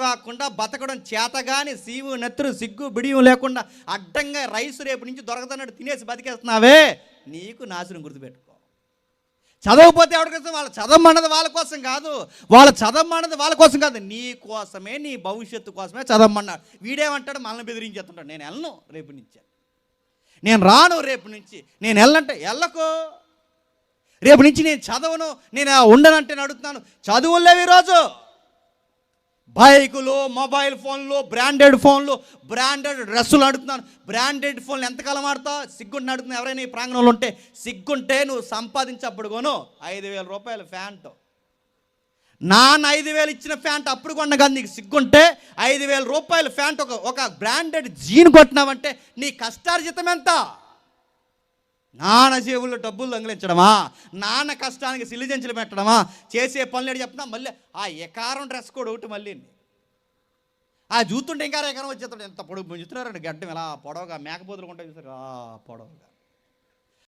కాకుండా బతకడం చేతగాని సీవు నెత్తురు సిగ్గు బిడియం లేకుండా అడ్డంగా రైసు రేపు నుంచి దొరకదన్నట్టు తినేసి బతికేస్తున్నావే, నీకు నాశనం. గుర్తుపెట్టుకో. చదవకపోతే ఎవరికోసం? వాళ్ళ చదవమన్నది వాళ్ళ కోసం కాదు, వాళ్ళ చదవమన్నది వాళ్ళ కోసం కాదు, నీ కోసమే, నీ భవిష్యత్తు కోసమే చదవమన్నాడు. వీడేమంటాడు? మనల్ని బెదిరించేస్తుంటాడు. నేను వెళ్ళను రేపు నుంచి, నేను రాను రేపు నుంచి, నేను వెళ్ళంటే వెళ్ళకు, రేపు నుంచి నేను చదవను, నేను ఉండనంటే అడుగుతున్నాను. చదువులు లేవు ఈరోజు. బైకులు, మొబైల్ ఫోన్లు, బ్రాండెడ్ ఫోన్లు, బ్రాండెడ్ డ్రెస్సులు అడుగుతున్నాను. బ్రాండెడ్ ఫోన్లు ఎంతకాలం ఆడుతావు? సిగ్గుంటే అడుగుతున్నా. ఎవరైనా ఈ ప్రాంగణంలో ఉంటే సిగ్గుంటే నువ్వు సంపాదించప్పుడు కొను. 5,000 రూపాయల ఫ్యాంటు, నాన్న 5,000 ఇచ్చిన ఫ్యాంట్ అప్పుడు కొన్న కాదు. నీకు సిగ్గుంటే 5,000 రూపాయల ఫ్యాంట్ ఒక బ్రాండెడ్ జీన్ కొట్టినావంటే నీ కష్టార్జితం ఎంత? నాన్న జేబుల్లో డబ్బులు దొంగిలించడమా? నాన్న కష్టానికి సిలిజెంచులు పెట్టడమా? చేసే పనులు ఏడు చెప్తున్నా. మళ్ళీ ఆ ఎకారం డ్రెస్ కోడ్ ఒకటి, మళ్ళీ ఆ చూస్తుంటే ఇంకా ఎకారం వచ్చేస్తాడు. ఎంత పొడుగు పుంజుతున్నారండి, గడ్డం ఎలా పొడవుగా మేకపోతులు కొంటే చూస్తారు, పొడవుగా.